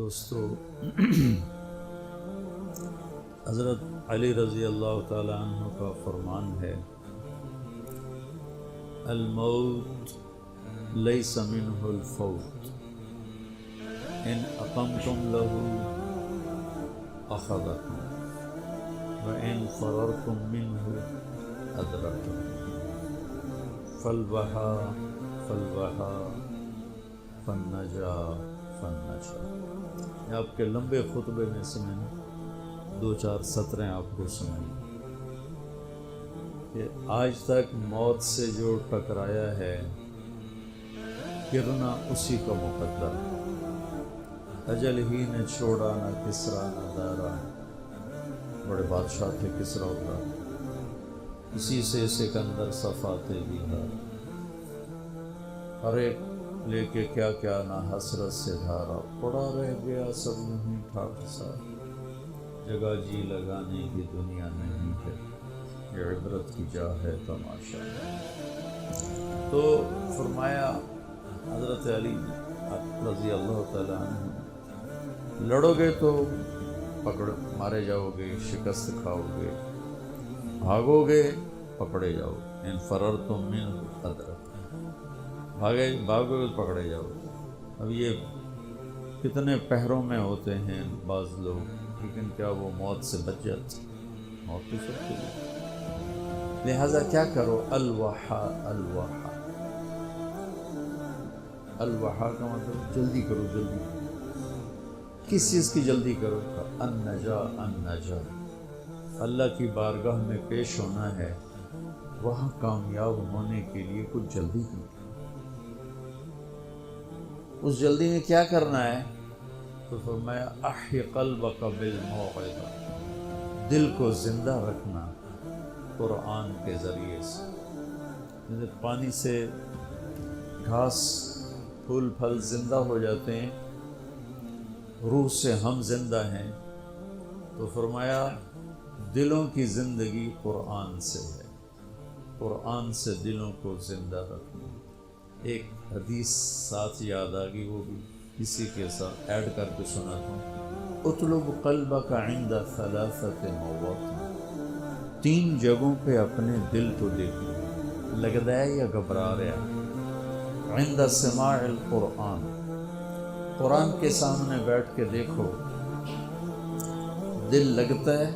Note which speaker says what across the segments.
Speaker 1: دوستو، حضرت علی رضی اللہ تعالی عنہ کا فرمان ہے، الموت لیس منہ الفوت ان اقمتم لہ اخذکم وان فررتم منہ ادرککم فالوہا فالوہا فالنجا فالنجا۔ یہ آپ کے لمبے خطبے میں سے میں نے 2-4 سطریں آپ کو سنائی کہ آج تک موت سے جو ٹکرایا ہے گرنا اسی کا مقدر ہے۔ اجل ہی نے چھوڑا نہ کسرا نہ دارا، بڑے بادشاہ تھے کسرا ہوتا، اسی سے سکندر صفاتے بھی ہے، ہر ایک لے کے کیا کیا نہ حسرت سے دھارا، پڑا رہ گیا سب نہیں ٹھاٹ سا، جگہ جی لگانے کی دنیا نہیں ہے، یہ عبرت کی جا ہے تماشا۔ تو فرمایا حضرت علی رضی اللہ تعالیٰ عنہ، لڑو گے تو پکڑ مارے جاؤ گے، شکست کھاؤ گے، بھاگو گے پکڑے جاؤ، ان فررتم منہ ادرککم، بھاگو گے پکڑے جاؤ۔ اب یہ کتنے پہروں میں ہوتے ہیں بعض لوگ، لیکن کیا وہ موت سے بچ جاتے؟ موت تو سب کے لیے، لہٰذا کیا کرو، الوحا الوحا، الوحا کا مطلب جلدی کرو، جلدی کرو۔ کس چیز کی جلدی کرو؟ النجا النجا، اللہ کی بارگاہ میں پیش ہونا ہے، وہاں کامیاب ہونے کے لیے کچھ جلدی کرو۔ اس جلدی میں کیا کرنا ہے؟ تو فرمایا احی قلبک بالموعظہ، دل کو زندہ رکھنا قرآن کے ذریعے سے۔ جیسے پانی سے گھاس پھول پھل زندہ ہو جاتے ہیں، روح سے ہم زندہ ہیں، تو فرمایا دلوں کی زندگی قرآن سے ہے، قرآن سے دلوں کو زندہ رکھنا۔ ایک حدیث ساتھ یاد آ گئی، وہ بھی اسی کے ساتھ ایڈ کر کے سناتا ہوں۔ اطلب قلبک عند 3 مواطن، 3 جگہوں پہ اپنے دل کو دیکھو، لگتا ہے یا گھبرا رہا؟ عند سماع القرآن، قرآن کے سامنے بیٹھ کے دیکھو، دل لگتا ہے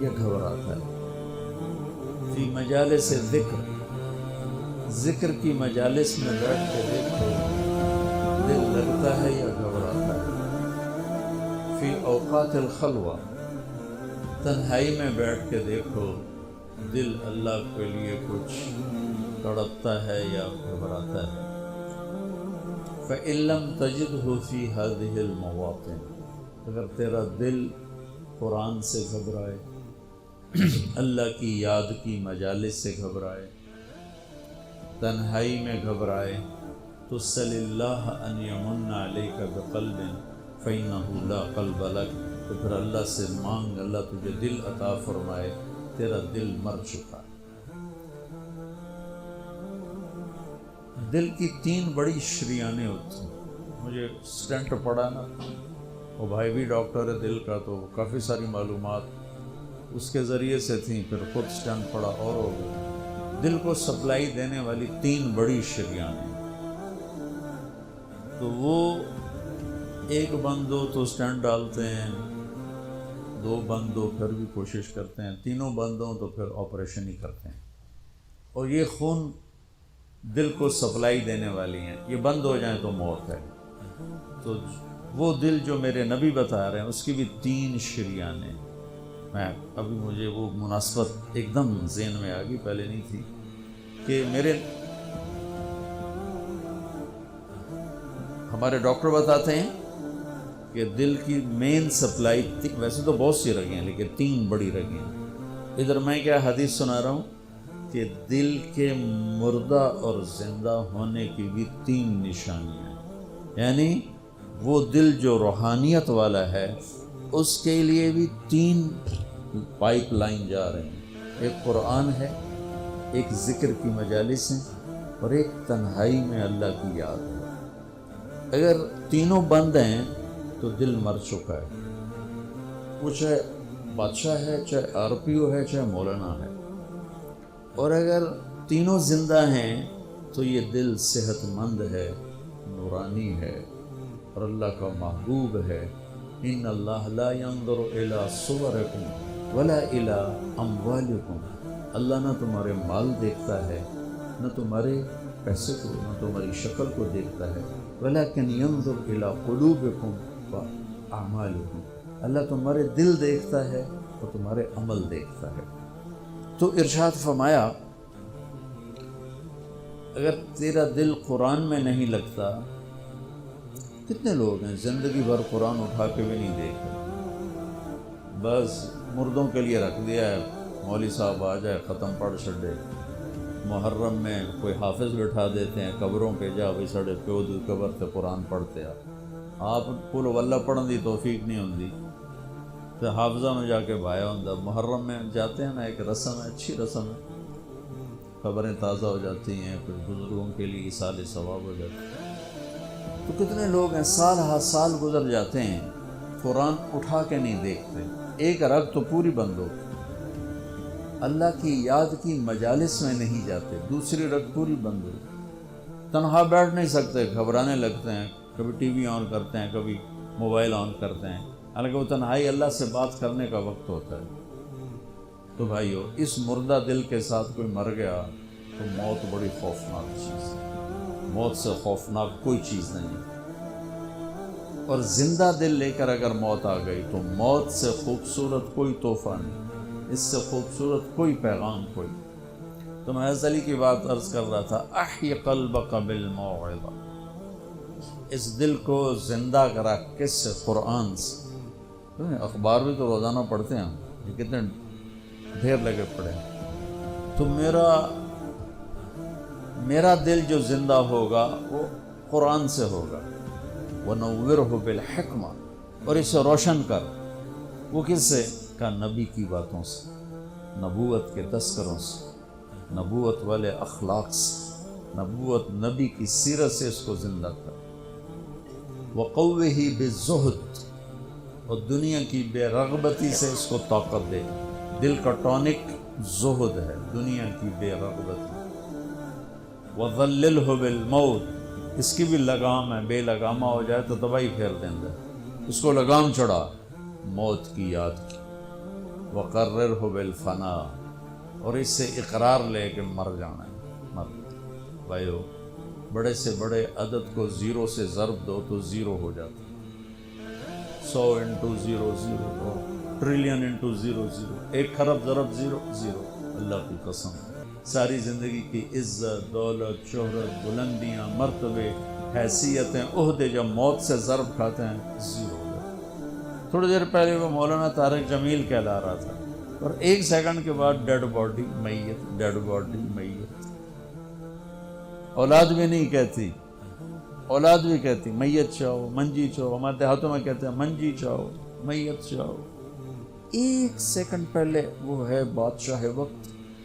Speaker 1: یا گھبراتا ہے؟ فی مجالس ذکر، ذکر کی مجالس میں بیٹھ کے دیکھو، دل لگتا ہے یا گھبراتا ہے؟ فی اوقات الخلوہ، تنہائی میں بیٹھ کے دیکھو، دل اللہ کے لیے کچھ تڑپتا ہے یا گھبراتا ہے؟ فإن لم تجدہ فی ہذہ المواطن، اگر تیرا دل قرآن سے گھبرائے، اللہ کی یاد کی مجالس سے گھبرائے، تنہائی میں گھبرائے، تو صلی اللہ ان یمن علیک بقلب فإنہ لا قلب لک، تو پھر اللہ سے مانگ اللہ تجھے دل عطا فرمائے، تیرا دل مر چکا ہے۔ دل کی 3 بڑی شریانیں ہوتی ہیں۔ مجھے سٹنٹ پڑا نا، وہ بھائی بھی ڈاکٹر ہے دل کا، تو کافی ساری معلومات اس کے ذریعے سے تھیں، پھر خود سٹنٹ پڑا اور ہو گیا۔ دل کو سپلائی دینے والی 3 بڑی شریانیں، تو وہ ایک بند ہو تو سٹنٹ ڈالتے ہیں، 2 بند ہو پھر بھی کوشش کرتے ہیں، 3 بند ہوں تو پھر آپریشن ہی کرتے ہیں۔ اور یہ خون دل کو سپلائی دینے والی ہیں، یہ بند ہو جائیں تو موت ہے۔ تو وہ دل جو میرے نبی بتا رہے ہیں اس کی بھی 3 شریانیں، میں ابھی مجھے وہ مناسبت ایک دم ذہن میں آ گئی، پہلے نہیں تھی، کہ ہمارے ڈاکٹر بتاتے ہیں کہ دل کی مین سپلائی، ویسے تو بہت سی رگیں ہیں لیکن 3 بڑی رگیں ہیں۔ ادھر میں کیا حدیث سنا رہا ہوں کہ دل کے مردہ اور زندہ ہونے کی بھی 3 نشانیاں ہیں، یعنی وہ دل جو روحانیت والا ہے اس کے لیے بھی 3 پائپ لائن جا رہے ہیں، ایک قرآن ہے، ایک ذکر کی مجالس ہیں، اور ایک تنہائی میں اللہ کی یاد ہے۔ اگر تینوں بند ہیں تو دل مر چکا ہے، وہ چاہے بادشاہ ہے، چاہے RPO ہے، چاہے مولانا ہے۔ اور اگر تینوں زندہ ہیں تو یہ دل صحت مند ہے، نورانی ہے اور اللہ کا محبوب ہے۔ ان اللہ لا ينظر الى صورکم ولا الى اموالکم، اللہ نہ تمہارے مال دیکھتا ہے، نہ تمہارے پیسے کو، نہ تمہاری شکل کو دیکھتا ہے، ولکن ينظر الى قلوبکم واعمالکم، اللہ تمہارے دل دیکھتا ہے اور تمہارے عمل دیکھتا ہے۔ تو ارشاد فرمایا اگر تیرا دل قرآن میں نہیں لگتا، کتنے لوگ ہیں زندگی بھر قرآن اٹھا کے بھی نہیں دیکھتے، بس مردوں کے لیے رکھ دیا ہے، مولوی صاحب آ جائے ختم پڑھ چھڑے۔ محرم میں کوئی حافظ بٹھا دیتے ہیں قبروں پہ، جا بھی سڑے پیو دی قبر تے قرآن پڑھتے آپ قل واللہ پڑھن دی توفیق نہیں ہوندی تو حافظہ میں جا کے بھایا ہوندا۔ محرم میں جاتے ہیں نا، ایک رسم ہے، اچھی رسم ہے، خبریں تازہ ہو جاتی ہیں، پھر بزرگوں کے لیے ایصال ثواب ہو جاتا ہے۔ تو کتنے لوگ ہیں سال ہا سال گزر جاتے ہیں قرآن اٹھا کے نہیں دیکھتے، ایک رگ تو پوری بند ہو، اللہ کی یاد کی مجالس میں نہیں جاتے، دوسری رگ پوری بند ہو، تنہا بیٹھ نہیں سکتے، گھبرانے لگتے ہیں، کبھی ٹی وی آن کرتے ہیں، کبھی موبائل آن کرتے ہیں، حالانکہ وہ تنہائی اللہ سے بات کرنے کا وقت ہوتا ہے۔ تو بھائیو، اس مردہ دل کے ساتھ کوئی مر گیا تو موت بڑی خوفناک چیز ہے، موت سے خوفناک کوئی چیز نہیں۔ اور زندہ دل لے کر اگر موت آ گئی تو موت سے خوبصورت کوئی تحفہ نہیں، اس سے خوبصورت کوئی پیغام کوئی۔ تو میں حضرت علی کی بات عرض کر رہا تھا، احی قلبک بالموعظہ، اس دل کو زندہ کرا کس سے؟ قرآن سے۔ اخبار بھی تو روزانہ پڑھتے ہیں، یہ کتنے ڈھیر لگے پڑے ہیں۔ تو میرا دل جو زندہ ہوگا وہ قرآن سے ہوگا، وَنَوِّرْهُ بِالْحِکْمَةِ، اور اسے روشن کر، وہ کس سے؟ کا نبی کی باتوں سے، نبوت کے تذکروں سے، نبوت والے اخلاق سے، نبوت نبی کی سیرت سے اس کو زندہ کر۔ وَقَوِّهِ بِالزُّهْدِ، اور دنیا کی بے رغبتی سے اس کو طاقت دے۔ دل کا ٹونک زہد ہے، دنیا کی بے رغبتی۔ وَظَلِّلْهُ بِالْمَوْتِ، اس کی بھی لگام ہے، بے لگامہ ہو جائے تو تباہی پھیر دیں گے، اس کو لگام چڑھا موت کی یاد کی۔ وَقَرِّرْهُ بِالْفَنَاءِ، اور اس سے اقرار لے کہ مر جانا ہے، مر۔ بھائیو، بڑے سے بڑے عدد کو زیرو سے ضرب دو تو زیرو ہو جاتا ہے، 100 انٹو 0 0، ٹریلین انٹو 0 0، 1 خرب ضرب 0 0۔ اللہ کی قسم، ساری زندگی کی عزت، دولت، شہرت، بلندیاں، مرتبے، حیثیتیں، عہدے جب موت سے ضرب کھاتے ہیں زیرو ہو جاتے ہیں۔ تھوڑی دیر پہلے وہ مولانا طارق جمیل کہلا رہا تھا، اور 1 سیکنڈ کے بعد ڈیڈ باڈی میت، ڈیڈ باڈی میت۔ اولاد بھی نہیں کہتی، اولاد بھی کہتی میت چاہو، منجی چاہو، ہمارے دیہاتوں میں کہتے ہیں منجی چاہو، میت چاہو۔ 1 سیکنڈ پہلے وہ ہے بادشاہ وقت،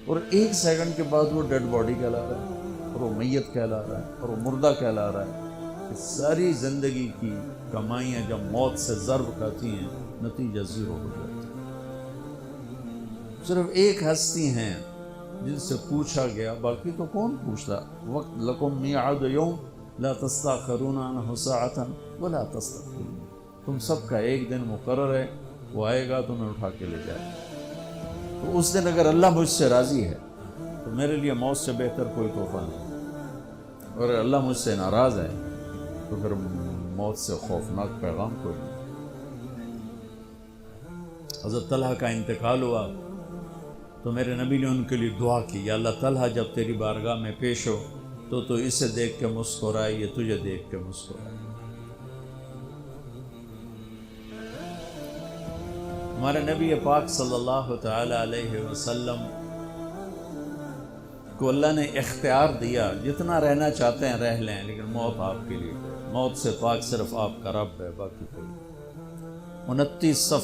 Speaker 1: اور 1 سیکنڈ کے بعد وہ ڈیڈ باڈی کہلا رہا ہے، اور وہ میت کہلا رہا ہے، اور وہ مردہ کہلا رہا ہے۔ ساری زندگی کی کمائیاں جب موت سے ضرب کھاتی ہیں نتیجہ زیرو ہو جاتا ہے۔ صرف ایک ہستی ہیں جن سے پوچھا گیا، باقی تو کون پوچھتا؟ وقت لکم میعاد یوم لا تستاخرون عنہ ساعة ولا تستقدمون، تم سب کا ایک دن مقرر ہے، وہ آئے گا تمہیں اٹھا کے لے جائے گا۔ تو اس دن اگر اللہ مجھ سے راضی ہے تو میرے لیے موت سے بہتر کوئی تحفہ نہیں، اور اگر اللہ مجھ سے ناراض ہے تو پھر موت سے خوفناک پیغام کوئی نہیں۔ حضرت طلحہ کا انتقال ہوا تو میرے نبی نے ان کے لیے دعا کی، یا اللہ طلحہ جب تیری بارگاہ میں پیش ہو تو اسے دیکھ کے مسکرائے، یہ تجھے دیکھ کے مسکرائے۔ ہمارے نبی پاک صلی اللہ تعالی علیہ وسلم کو اللہ نے اختیار دیا، جتنا رہنا چاہتے ہیں رہ لیں، لیکن موت آپ کے لیے، موت سے پاک صرف آپ کا رب ہے، باقی کوئی۔ 29 صف